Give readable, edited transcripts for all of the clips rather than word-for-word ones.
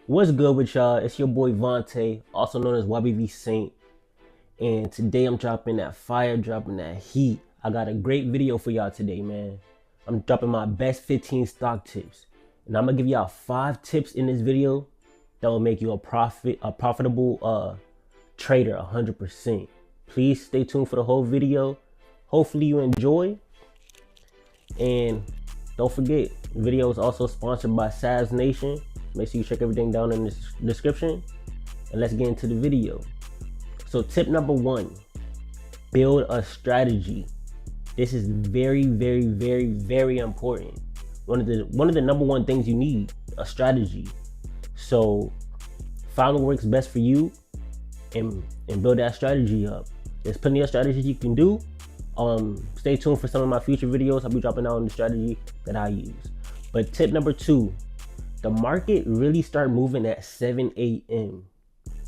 What's good with y'all? It's your boy Vontae, also known as YBV Saint. And today I'm dropping that fire, dropping that heat. I got a great video for y'all today, man. I'm dropping my best 15 stock tips. And I'm gonna give y'all 5 tips in this video that will make you a profitable trader 100%. Please stay tuned for the whole video. Hopefully you enjoy. And don't forget, the video is also sponsored by Savs Nation. Make sure you check everything down in the description. And let's get into the video. So tip number 1, build a strategy. This is very, very, very, very important. One of the number one things you need, a strategy. So find what works best for you and build that strategy up. There's plenty of strategies you can do. Stay tuned for some of my future videos. I'll be dropping out on the strategy that I use. But tip number 2, the market really start moving at 7 a.m.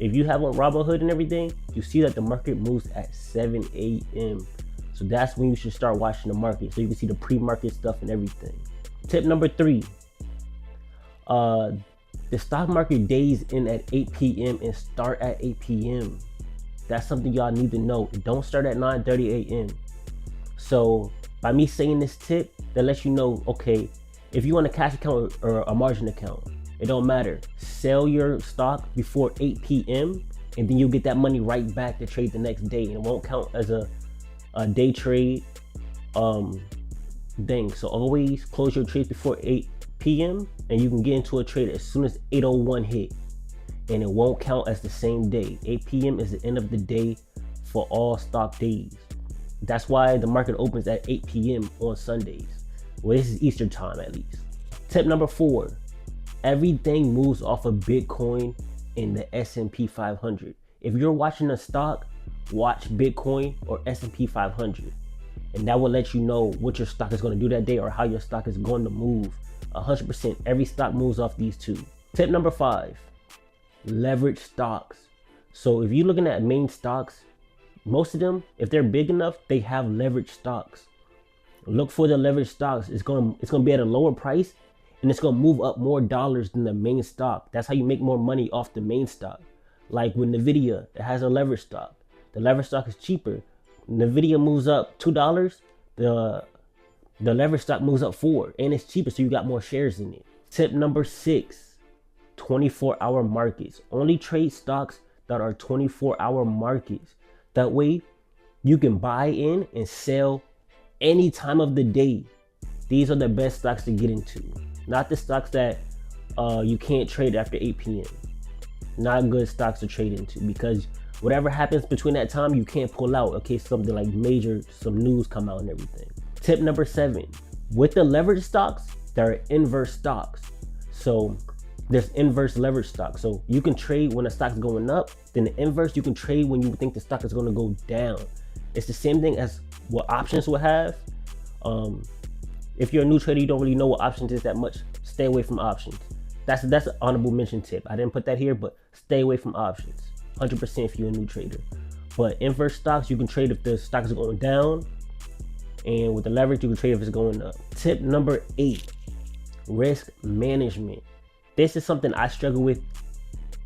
If you have on Robinhood and everything, you see that the market moves at 7 a.m. So that's when you should start watching the market, so you can see the pre-market stuff and everything. Tip number 3, the stock market days in at 8 p.m. and start at 8 p.m. That's something y'all need to know. It don't start at 9:30 a.m. So by me saying this tip, that lets you know, okay, if you want a cash account or a margin account, it don't matter. Sell your stock before 8 p.m. and then you'll get that money right back to trade the next day. And it won't count as a day trade thing. So always close your trades before 8 p.m. and you can get into a trade as soon as 8:01 hit. And it won't count as the same day. 8 p.m. is the end of the day for all stock days. That's why the market opens at 8 p.m. on Sundays. Well, this is Eastern time at least. Tip number 4, everything moves off of Bitcoin in the S&P 500. If you're watching a stock, watch Bitcoin or S&P 500. And that will let you know what your stock is going to do that day or how your stock is going to move. 100%, every stock moves off these two. Tip number 5, leverage stocks. So if you're looking at main stocks, most of them, if they're big enough, they have leverage stocks. Look for the leverage stocks. It's gonna be at a lower price and it's gonna move up more dollars than the main stock. That's how you make more money off the main stock. Like with Nvidia, it has a leverage stock. The leverage stock is cheaper. Nvidia moves up $2, the leverage stock moves up $4, and it's cheaper, so you got more shares in it. Tip number 6, 24-hour markets. Only trade stocks that are 24-hour markets. That way you can buy in and sell any time of the day. These are the best stocks to get into. Not the stocks that you can't trade after 8 p.m. Not good stocks to trade into, because whatever happens between that time, you can't pull out in case something like some news come out and everything. Tip number 7, with the leverage stocks, there are inverse stocks. So there's inverse leverage stocks. So you can trade when a stock's going up, then the inverse, you can trade when you think the stock is going to go down. It's the same thing as what options will have. If you're a new trader, you don't really know what options is that much, stay away from options. That's an honorable mention tip. I didn't put that here, but stay away from options 100% if you're a new trader. But inverse stocks, you can trade if the stock is going down, and with the leverage, you can trade if it's going up. Tip number 8, risk management. This is something I struggle with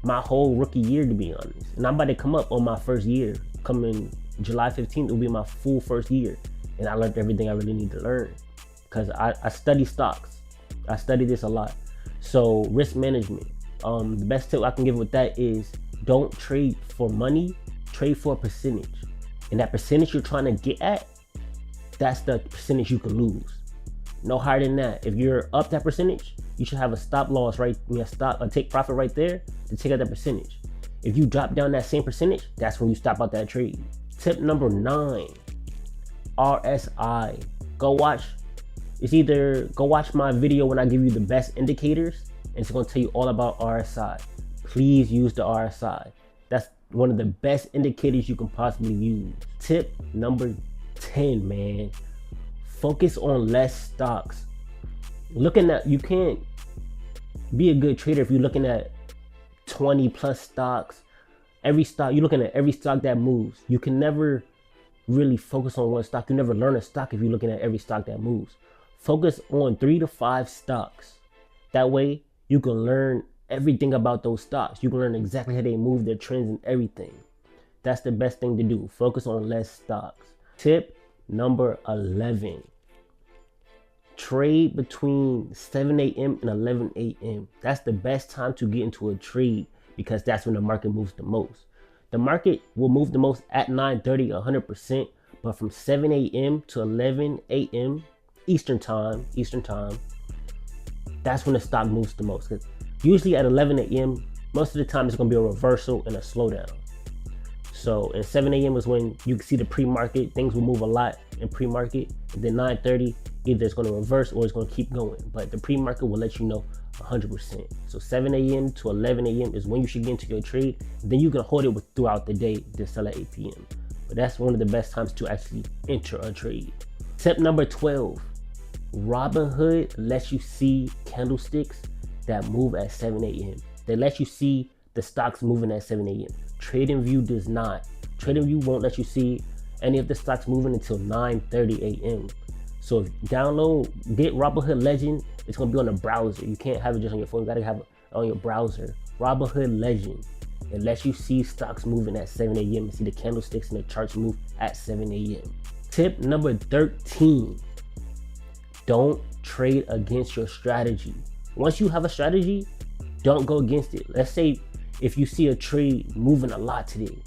my whole rookie year, to be honest. And I'm about to come up on my first year. Coming July 15th will be my full first year. And I learned everything I really need to learn, because I study stocks. I study this a lot. So risk management. The best tip I can give with that is don't trade for money, trade for a percentage. And that percentage you're trying to get at, that's the percentage you can lose. No higher than that. If you're up that percentage, you should have a stop loss right, a take profit right there to take out that percentage. If you drop down that same percentage, that's when you stop out that trade. Tip number 9, RSI. Go watch my video when I give you the best indicators, and it's going to tell you all about RSI. Please use the RSI. That's one of the best indicators you can possibly use. Tip number 10, man. Focus on less stocks. You can't be a good trader if you're looking at 20 plus stocks. You're looking at every stock that moves. You can never really focus on one stock. You never learn a stock if you're looking at every stock that moves. Focus on 3 to 5 stocks. That way you can learn everything about those stocks. You can learn exactly how they move, their trends and everything. That's the best thing to do. Focus on less stocks. Tip number 11. Trade between 7 a.m. and 11 a.m. That's the best time to get into a trade because that's when the market moves the most. The market will move the most at 9:30, 100%, but from 7 a.m. to 11 a.m. Eastern time, that's when the stock moves the most. Because usually at 11 a.m., most of the time it's going to be a reversal and a slowdown. So in 7 a.m. is when you can see the pre-market. Things will move a lot in pre-market. And then 9:30, either it's going to reverse or it's going to keep going. But the pre-market will let you know 100%. So 7 a.m. to 11 a.m. is when you should get into your trade. Then you can hold it throughout the day to sell at 8 p.m. But that's one of the best times to actually enter a trade. Tip number 12. Robinhood lets you see candlesticks that move at 7 a.m. They let you see the stocks moving at 7 a.m. TradingView does not. TradingView won't let you see any of the stocks moving until 9:30 a.m. So if you get Robinhood Legend, it's going to be on the browser. You can't have it just on your phone. You got to have it on your browser. Robinhood Legend. It lets you see stocks moving at 7 a.m. and see the candlesticks and the charts move at 7 a.m. Tip number 13. Don't trade against your strategy. Once you have a strategy, don't go against it. Let's say if you see a trade moving a lot today,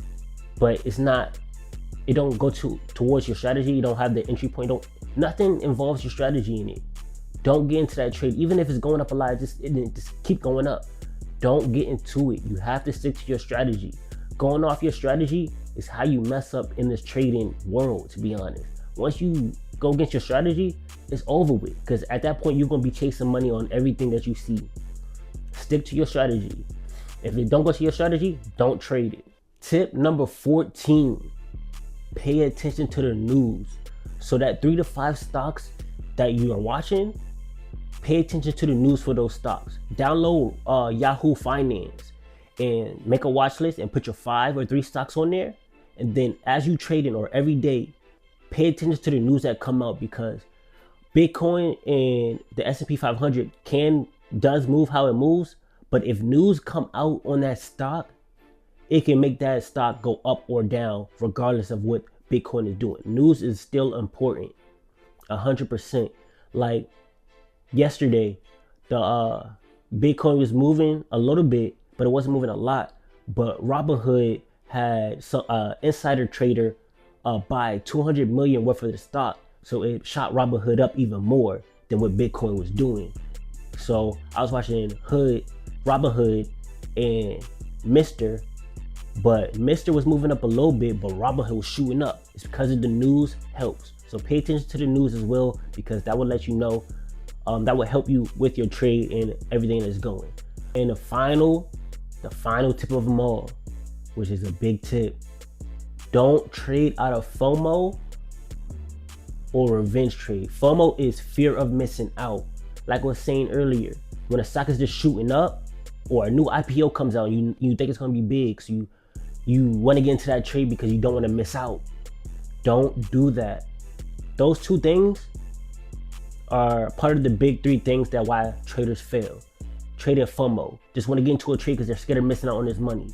but it don't go towards your strategy, you don't have the entry point, nothing involves your strategy in it. Don't get into that trade. Even if it's going up a lot, just keep going up. Don't get into it. You have to stick to your strategy. Going off your strategy is how you mess up in this trading world, to be honest. Once you go against your strategy, it's over with. Because at that point, you're going to be chasing money on everything that you see. Stick to your strategy. If it don't go to your strategy, don't trade it. Tip number 14. Pay attention to the news. So that 3 to 5 stocks that you are watching, pay attention to the news for those stocks. Download Yahoo Finance and make a watch list and put your 5 or 3 stocks on there. And then as you trading or every day, pay attention to the news that come out, because Bitcoin and the S&P 500 does move how it moves. But if news come out on that stock, it can make that stock go up or down regardless of what Bitcoin is doing. News is still important, 100%. Like yesterday, the Bitcoin was moving a little bit, but it wasn't moving a lot. But Robinhood had some insider trader buy 200 million worth of the stock, so it shot Robinhood up even more than what Bitcoin was doing. So I was watching Robinhood and Mr. But Mr. was moving up a little bit, but Robinhood was shooting up. It's because of the news helps. So pay attention to the news as well, because that will let you know, that will help you with your trade and everything that's going. And the final tip of them all, which is a big tip. Don't trade out of FOMO or revenge trade. FOMO is fear of missing out. Like I was saying earlier, when a stock is just shooting up or a new IPO comes out, you think it's going to be big, so you want to get into that trade because you don't want to miss out. Don't do that. Those two things are part of the big 3 things that why traders fail. Trading FOMO, just want to get into a trade because they're scared of missing out on this money.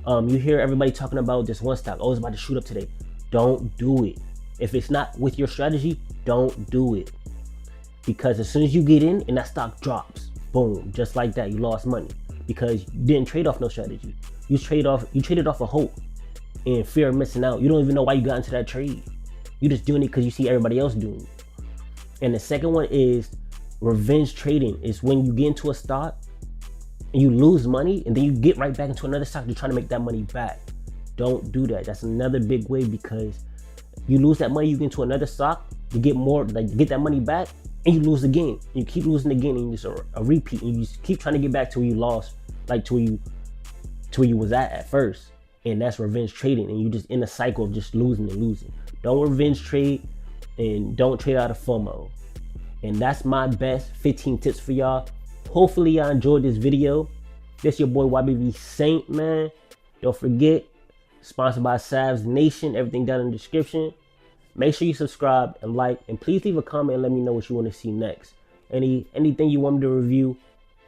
You hear everybody talking about this one stock, oh, it's about to shoot up today. Don't do it. If it's not with your strategy, don't do it. Because as soon as you get in and that stock drops, boom, just like that, you lost money because you didn't trade off no strategy. You traded off a hope and fear of missing out. You don't even know why you got into that trade. You just doing it because you see everybody else doing it. And the second one is revenge trading. Is when you get into a stock and you lose money and then you get right back into another stock. You're trying to make that money back. Don't do that. That's another big way, because you lose that money, you get into another stock, you get that money back, and you lose again. You keep losing again, and it's a repeat. And you just keep trying to get back to where you lost, like to where you was at first. And that's revenge trading. And you just in a cycle of just losing and losing. Don't revenge trade, and don't trade out of FOMO. And that's my best 15 tips for y'all. Hopefully y'all enjoyed this video. This your boy YBV Saint, man. Don't forget, sponsored by Savs Nation. Everything down in the description. Make sure you subscribe and like, and please leave a comment and let me know what you want to see next. Anything you want me to review,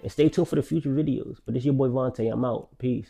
And stay tuned for the future videos. But it's your boy Vontae. I'm out. Peace.